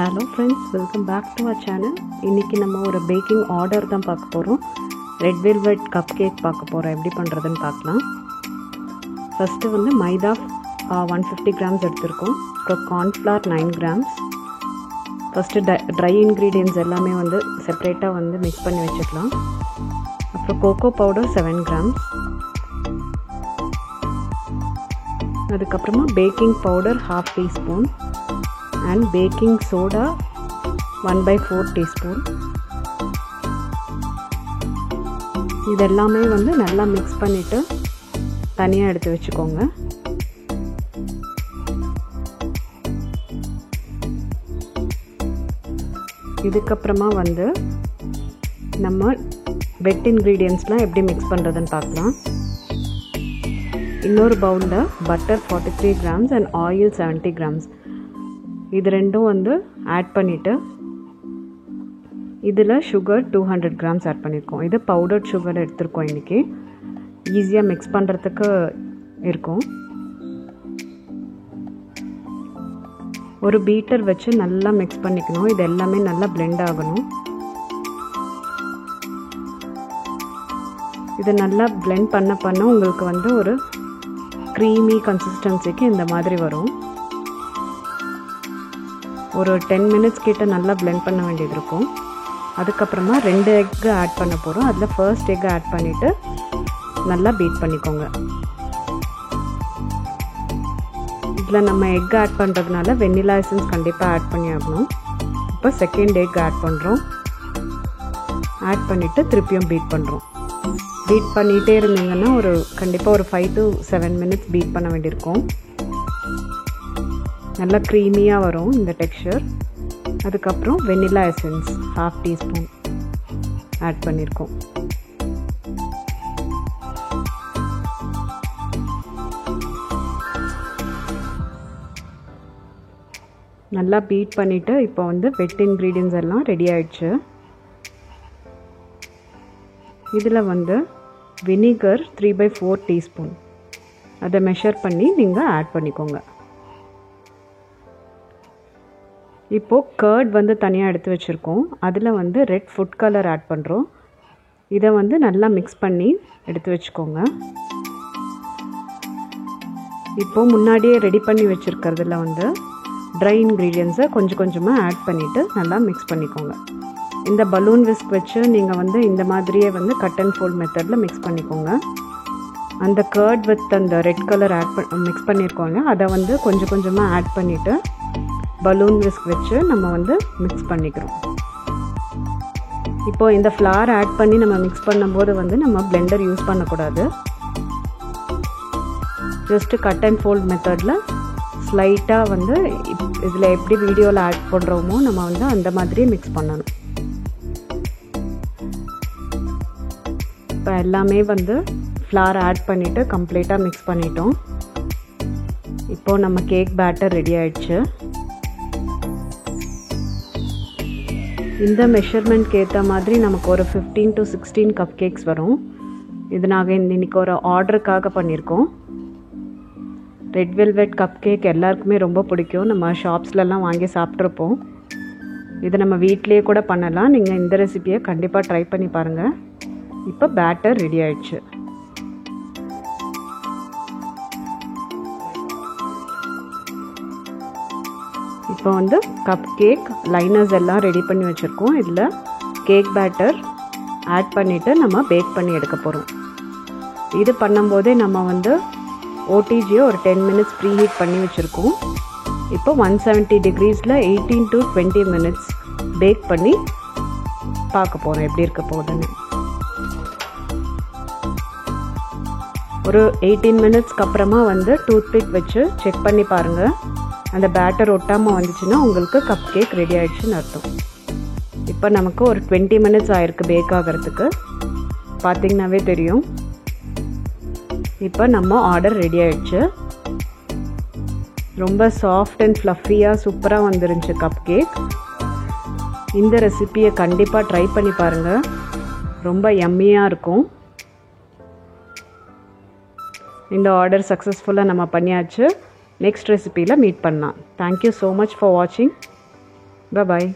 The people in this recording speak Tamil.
Hello friends, welcome back to our channel. இன்னைக்கு நம்ம ஒரு பேக்கிங் ஆர்டர் தான் பார்க்க போறோம். ரெட் வெல்வெட் கப் கேக் பார்க்க போறோம். எப்படி பண்றதுன்னு பார்க்கலாம். ஃபர்ஸ்ட் வந்து மைதா 150 grams எடுத்துர்க்கோம். அப்புறம் corn flour 9 grams. First dry ingredients எல்லாமே வந்து செப்பரேட்டா வந்து mix பண்ணி வெச்சுக்கலாம். அப்புறம் கோகோ பவுடர் 7 grams. அதுக்கு அப்புறமா baking powder 1/2 teaspoon. and baking soda 1/4 teaspoon. இதெல்லாமே வந்து நல்லா mix பண்ணிட்டு தனியா எடுத்து வெச்சுக்கோங்க. இதுக்கு அப்புறமா வந்து நம்ம wet ingredientsலாம் எப்படி mix பண்றதுன்னு பார்க்கலாம். இன்னொரு பவுல்ல butter 43 grams and oil 70 grams. இது ரெண்டும் வந்து ஆட் பண்ணிட்டு இதுல sugar 200 grams ஆட் பண்ணிருக்கோம். இது பவுடர்ட் sugar எடுத்துர்க்கோம் இன்னைக்கு. ஈஸியா mix பண்றதுக்கு இருக்கும். ஒரு பீட்டர் வச்சு நல்லா mix பண்ணிக்கணும். இது எல்லாமே நல்லா blend ஆகணும். இது நல்லா blend பண்ண உங்களுக்கு வந்து ஒரு creamy consistencyக்கு இந்த மாதிரி வரும். ஒரு 10 minutes கிட்ட நல்லா blend பண்ண வேண்டியது இருக்கும். அதுக்கு அப்புறமா 2 egg ஆட் பண்ண போறோம். அதுல first egg ஆட் பண்ணிட்டு நல்லா பீட் பண்ணிக்கோங்க. இதுல நம்ம egg ஆட் பண்றதுனால vanilla essence கண்டிப்பா ஆட் பண்ணி ஆகணும். இப்போ செகண்ட் egg ஆட் பண்றோம். ஆட் பண்ணிட்டு திருப்பியும் பீட் பண்றோம். பீட் பண்ணிட்டே இருந்தீங்கன்னா ஒரு கண்டிப்பா ஒரு 5 to 7 minutes பீட் பண்ண வேண்டியிருக்கும். நல்லா க்ரீமியா வரும் இந்த டெக்ஸ்சர். அதுக்கு அப்புறம் வெனிலா எசன்ஸ் 1/2 teaspoon ஆட் பண்ணிருக்கோம். நல்லா பீட் பண்ணிட்டு இப்போ வந்து வெட் ingredients எல்லாம் ரெடி ஆயிடுச்சு. இதுல வந்து வினிகர் 3/4 teaspoon அதை மெஷர் பண்ணி நீங்க ஆட் பண்ணிக்கோங்க. இப்போ கர்ட் வந்து தனியா எடுத்து வச்சிருக்கோம். அதுல வந்து ரெட் ஃபுட் கலர் ஆட் பண்றோம். இத வந்து நல்லா mix பண்ணி எடுத்து வெச்சுக்கோங்க. இப்போ முன்னாடியே ரெடி பண்ணி வச்சிருக்கிறதுல வந்து dry ingredients கொஞ்சம் கொஞ்சமா ஆட் பண்ணிட்டு நல்லா mix பண்ணிக்கோங்க. இந்த பலூன் விஸ்க் வச்சு நீங்க வந்து இந்த மாதிரியே வந்து கட் அண்ட் ஃபோல்ட் மெத்தட்ல mix பண்ணிக்கோங்க. அந்த கர்ட் வித் அந்த ரெட் கலர் mix பண்ணிருக்கோங்க. அத வந்து கொஞ்சம் கொஞ்சமா ஆட் பண்ணிட்டு பலூன் விஸ்க் வச்சு நம்ம வந்து mix பண்ணிக்கிறோம். இப்போ இந்த flour ஆட் பண்ணி நம்ம mix பண்ணும்போது வந்து நம்ம blender யூஸ் பண்ண கூடாது. just cut and fold மெத்தட்ல ஸ்லைட்டா வந்து இதுல எப்படி வீடியோல ஆட் பண்றோமோ நம்ம வந்து அந்த மாதிரி mix பண்ணனும். இப்போ எல்லாமே வந்து flour ஆட் பண்ணிட்டு கம்ப்ளீட்டா mix பண்ணிட்டோம். இப்போ நம்ம கேக் பேட்டர் ரெடி ஆயிடுச்சு. இந்த மெஷர்மென்ட்க்கு ஏத்த மாதிரி நமக்கு ஒரு 15 to 16 கப் கேக்ஸ் வரும். இது நாங்க இன்னைக்கு ஒரு ஆர்டருக்காக பண்ணிருக்கோம். ரெட் வெல்வெட் கப் கேக் எல்லாருக்குமே ரொம்ப பிடிக்கும். நம்ம ஷாப்ஸ்ல எல்லாம் வாங்கி சாப்பிட்டிருப்போம். இது நம்ம வீட்லயே கூட பண்ணலாம். நீங்க இந்த ரெசிபியை கண்டிப்பா ட்ரை பண்ணி பாருங்க. இப்போ பேட்டர் ரெடி ஆயிடுச்சு. இப்போ வந்து கப் கேக் லைனர்ஸ் எல்லாம் ரெடி பண்ணி வச்சிருக்கோம். இதுல கேக் பேட்டர் ஆட் பண்ணிட்டு நம்ம பேக் பண்ணி எடுக்க போறோம். இது பண்ணும்போதே நம்ம வந்து OTG ஒரு 10 minutes ப்ரீ ஹீட் பண்ணி வச்சிருக்கோம். இப்போ 170 degreesல 18 to 20 minutes பேக் பண்ணி பார்க்க போறோம் எப்படி இருக்க போகுதுன்னு. ஒரு 18 minutesக்கு அப்புறமா வந்து டூத் பிக் வச்சு செக் பண்ணி பாருங்க. அந்த பேட்டர் ஒட்டாம வந்துச்சுன்னா உங்களுக்கு கப் கேக் ரெடி ஆயிடுச்சுன்னு அர்த்தம். இப்போ நமக்கு ஒரு 20 minutes ஆயிருக்கு பேக் ஆகிறதுக்கு. பாத்தீங்கன்னாவே தெரியும். இப்போ நம்ம ஆர்டர் ரெடி ஆயிடுச்சு. ரொம்ப சாஃப்ட் அண்ட் ஃப்ளஃபியா சூப்பரா வந்துருச்சு கப் கேக். இந்த ரெசிபியை கண்டிப்பா ட்ரை பண்ணி பாருங்க. ரொம்ப யம்மியா இருக்கும். இந்த ஆர்டர் சக்சஸ்ஃபுல்லா நம்ம பண்ணியாச்சு. Next recipe la meet panna. Thank you so much for watching. Bye.